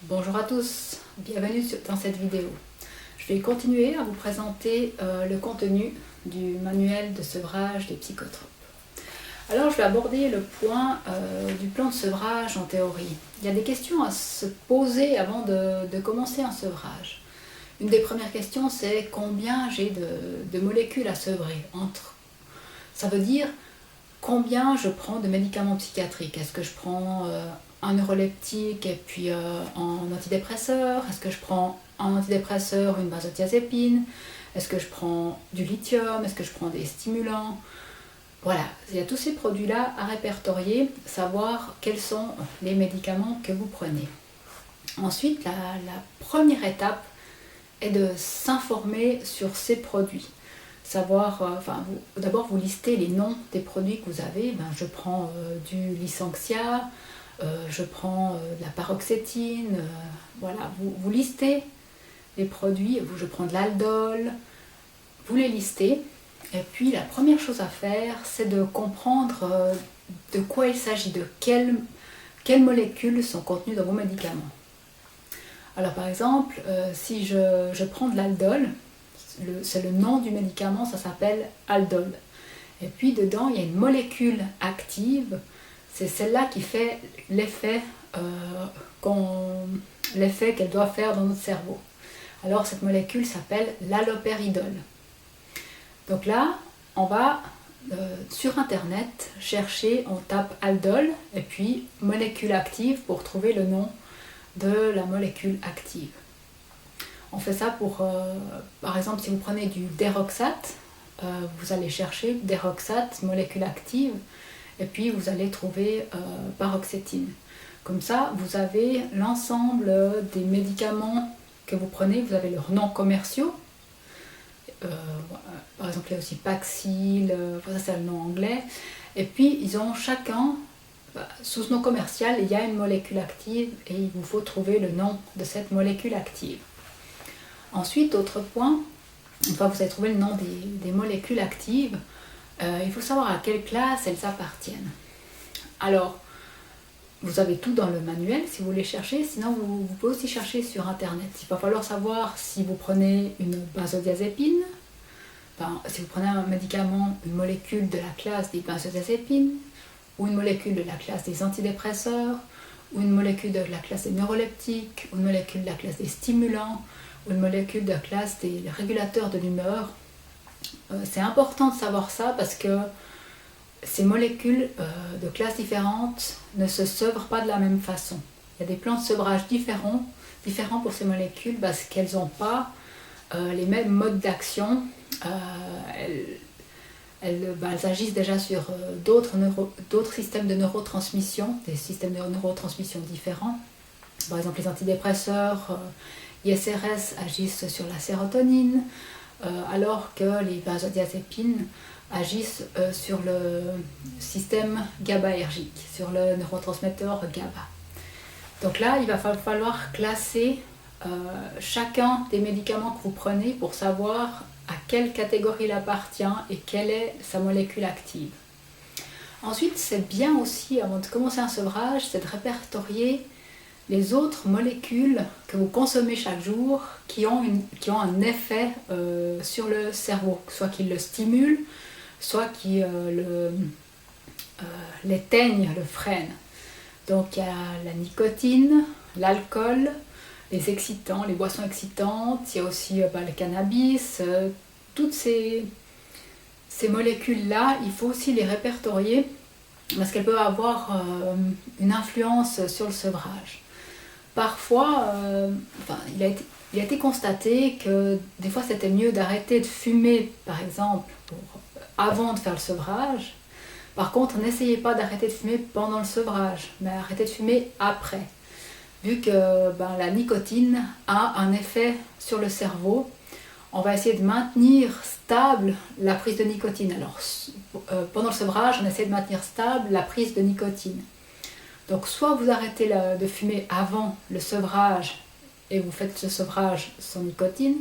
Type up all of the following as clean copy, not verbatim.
Bonjour à tous, bienvenue dans cette vidéo. Je vais continuer à vous présenter le contenu du manuel de sevrage des psychotropes. Alors je vais aborder le point du plan de sevrage en théorie. Il y a des questions à se poser avant de commencer un sevrage. Une des premières questions, c'est combien j'ai de molécules à sevrer. Ça veut dire combien je prends de médicaments psychiatriques. Est-ce que je prends un neuroleptique et puis un antidépresseur? Est-ce que je prends un antidépresseur, une benzodiazépine? Est-ce que je prends du lithium? Est-ce que je prends des stimulants? Voilà, il y a tous ces produits-là à répertorier, savoir quels sont les médicaments que vous prenez. Ensuite, la première étape est de s'informer sur ces produits. Savoir, d'abord vous listez les noms des produits que vous avez. Je prends du Lysanxia, je prends de la paroxétine, voilà, vous listez les produits, je prends de l'aldol, vous les listez. Et puis la première chose à faire, c'est de comprendre de quoi il s'agit, de quelles molécules sont contenues dans vos médicaments. Alors par exemple, si je prends de l'aldol, c'est le nom du médicament, ça s'appelle Aldol. Et puis dedans, il y a une molécule active, c'est celle-là qui fait l'effet qu'elle doit faire dans notre cerveau. Alors cette molécule s'appelle l'halopéridol. Donc là, on va sur internet chercher, on tape Aldol et puis molécule active pour trouver le nom de la molécule active. On fait ça pour, par exemple, si vous prenez du Deroxate, vous allez chercher Deroxate, molécule active, et puis vous allez trouver paroxétine. Comme ça, vous avez l'ensemble des médicaments que vous prenez, vous avez leurs noms commerciaux. Par exemple, il y a aussi Paxil, ça c'est le nom anglais. Et puis, ils ont chacun, sous ce nom commercial, il y a une molécule active et il vous faut trouver le nom de cette molécule active. Ensuite, autre point, une fois que vous avez trouvé le nom des molécules actives, il faut savoir à quelle classe elles appartiennent. Alors, vous avez tout dans le manuel si vous voulez chercher, sinon vous pouvez aussi chercher sur internet. Il va falloir savoir si vous prenez une benzodiazépine, si vous prenez un médicament, une molécule de la classe des benzodiazépines, ou une molécule de la classe des antidépresseurs, ou une molécule de la classe des neuroleptiques, ou une molécule de la classe des stimulants, ou une molécule de la classe des régulateurs de l'humeur. C'est important de savoir ça parce que ces molécules de classes différentes ne se sevrent pas de la même façon. Il y a des plans de sevrage différents pour ces molécules parce qu'elles n'ont pas les mêmes modes d'action. Elles agissent déjà sur d'autres systèmes de neurotransmission, des systèmes de neurotransmission différents. Par exemple, les antidépresseurs, ISRS agissent sur la sérotonine, alors que les benzodiazépines agissent sur le système GABAergique, sur le neurotransmetteur GABA. Donc là, il va falloir classer chacun des médicaments que vous prenez pour savoir à quelle catégorie il appartient et quelle est sa molécule active. Ensuite, c'est bien aussi, avant de commencer un sevrage, c'est de répertorier les autres molécules que vous consommez chaque jour qui ont un effet sur le cerveau, soit qui le stimulent, soit qui l'éteignent, le freinent. Donc il y a la nicotine, l'alcool, les excitants, les boissons excitantes, il y a aussi le cannabis, toutes ces molécules-là, il faut aussi les répertorier parce qu'elles peuvent avoir une influence sur le sevrage. Parfois, il a été constaté que des fois c'était mieux d'arrêter de fumer, par exemple, avant de faire le sevrage. Par contre, n'essayez pas d'arrêter de fumer pendant le sevrage, mais arrêtez de fumer après. Vu que la nicotine a un effet sur le cerveau, on va essayer de maintenir stable la prise de nicotine. Alors, pendant le sevrage, on essaie de maintenir stable la prise de nicotine. Donc, soit vous arrêtez de fumer avant le sevrage et vous faites ce sevrage sans nicotine,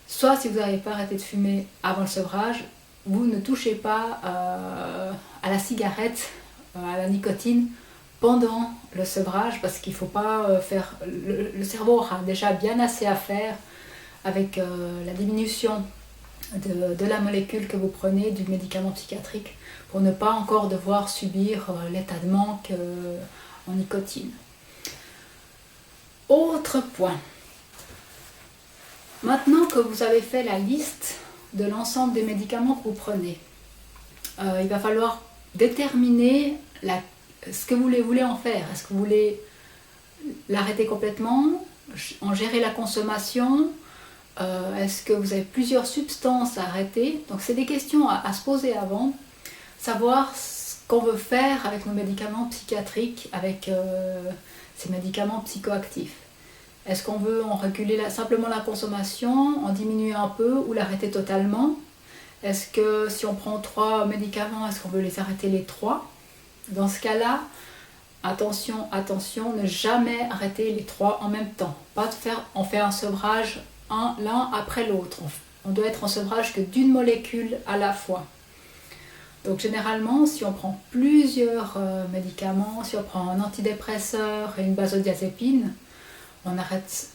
soit si vous n'arrivez pas à arrêter de fumer avant le sevrage, vous ne touchez pas à la cigarette, à la nicotine pendant le sevrage, parce qu'il ne faut pas faire... Le cerveau aura déjà bien assez à faire avec la diminution de la molécule que vous prenez du médicament psychiatrique pour ne pas encore devoir subir l'état de manque en nicotine. Autre point. Maintenant que vous avez fait la liste de l'ensemble des médicaments que vous prenez, il va falloir déterminer ce que vous voulez en faire. Est-ce que vous voulez l'arrêter complètement, en gérer la consommation? Est-ce que vous avez plusieurs substances à arrêter? Donc c'est des questions à se poser avant. Savoir ce qu'on veut faire avec nos médicaments psychiatriques, avec ces médicaments psychoactifs. Est-ce qu'on veut en réguler simplement la consommation, en diminuer un peu ou l'arrêter totalement? Est-ce que si on prend 3 médicaments, est-ce qu'on veut les arrêter les 3? Dans ce cas-là, attention, attention, ne jamais arrêter les 3 en même temps. Pas de faire, on fait un sevrage l'un après l'autre. On doit être en sevrage que d'une molécule à la fois. Donc généralement, si on prend plusieurs médicaments, si on prend un antidépresseur et une benzodiazépine, on arrête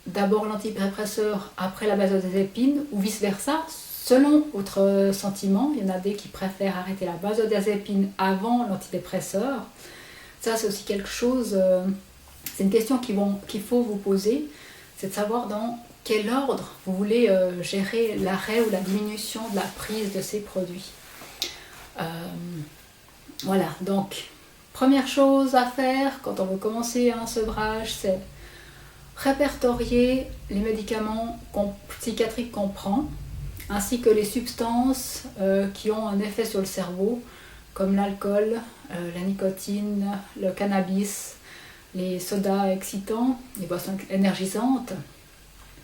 d'abord l'antidépresseur après la benzodiazépine ou vice-versa, selon votre sentiment. Il y en a des qui préfèrent arrêter la benzodiazépine avant l'antidépresseur. Ça, c'est aussi quelque chose, c'est une question qu'il faut vous poser, c'est de savoir dans quel ordre vous voulez gérer l'arrêt ou la diminution de la prise de ces produits. Voilà, donc première chose à faire quand on veut commencer un sevrage, c'est répertorier les médicaments psychiatriques qu'on prend, ainsi que les substances qui ont un effet sur le cerveau, comme l'alcool, la nicotine, le cannabis, les sodas excitants, les boissons énergisantes.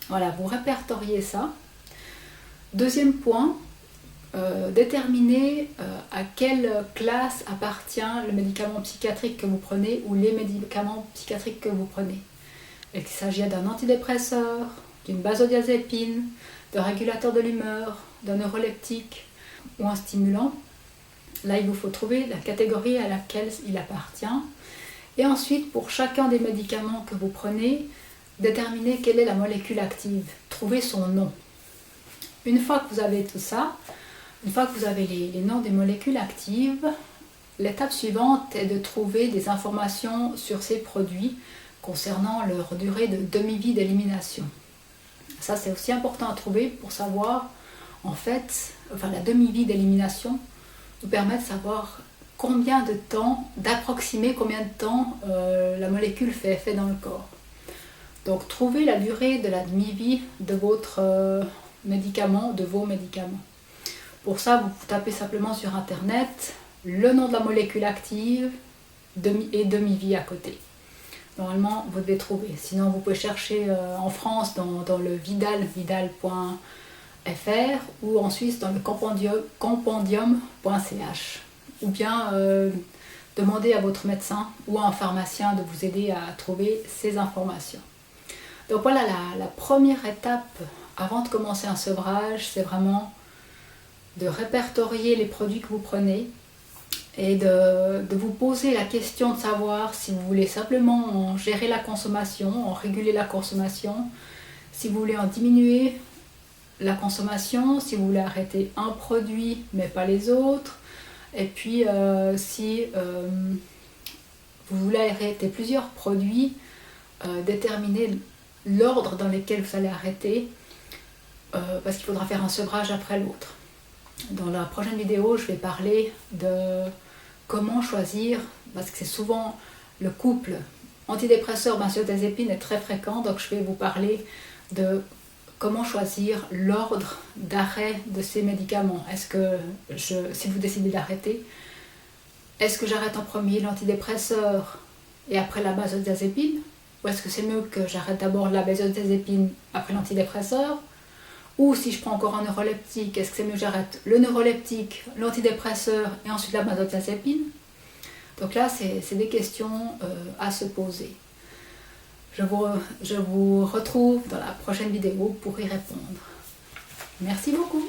Voilà, vous répertoriez ça. Deuxième point, déterminer à quelle classe appartient le médicament psychiatrique que vous prenez ou les médicaments psychiatriques que vous prenez. Est-ce qu'il s'agit d'un antidépresseur, d'une benzodiazépine, d'un régulateur de l'humeur, d'un neuroleptique ou un stimulant? Là, il vous faut trouver la catégorie à laquelle il appartient. Et ensuite, pour chacun des médicaments que vous prenez, déterminer quelle est la molécule active, trouver son nom. Une fois que vous avez tout ça, une fois que vous avez les noms des molécules actives, l'étape suivante est de trouver des informations sur ces produits concernant leur durée de demi-vie d'élimination. Ça, c'est aussi important à trouver pour savoir, en fait, la demi-vie d'élimination nous permet de savoir combien de temps, d'approximer combien de temps la molécule fait effet dans le corps. Donc, trouvez la durée de la demi-vie de votre médicament, de vos médicaments. Pour ça, vous tapez simplement sur Internet le nom de la molécule active et demi-vie à côté. Normalement, vous devez trouver. Sinon, vous pouvez chercher en France dans le vidal.fr ou en Suisse dans le compendium.ch. Ou bien demander à votre médecin ou à un pharmacien de vous aider à trouver ces informations. Donc voilà, la première étape avant de commencer un sevrage, c'est vraiment de répertorier les produits que vous prenez et de vous poser la question de savoir si vous voulez simplement en gérer la consommation, en réguler la consommation, si vous voulez en diminuer la consommation, si vous voulez arrêter un produit mais pas les autres, et puis si vous voulez arrêter plusieurs produits, déterminer l'ordre dans lequel vous allez arrêter, parce qu'il faudra faire un sevrage après l'autre. Dans la prochaine vidéo, je vais parler de comment choisir, parce que c'est souvent le couple antidépresseur benzodiazépine est très fréquent, donc je vais vous parler de comment choisir l'ordre d'arrêt de ces médicaments. Est-ce que, si vous décidez d'arrêter, est-ce que j'arrête en premier l'antidépresseur et après la benzodiazépine? Ou est-ce que c'est mieux que j'arrête d'abord la benzodiazépine après l'antidépresseur? Ou si je prends encore un neuroleptique, est-ce que c'est mieux que j'arrête le neuroleptique, l'antidépresseur et ensuite la benzodiazépine? Donc là, c'est des questions à se poser. Je vous retrouve dans la prochaine vidéo pour y répondre. Merci beaucoup.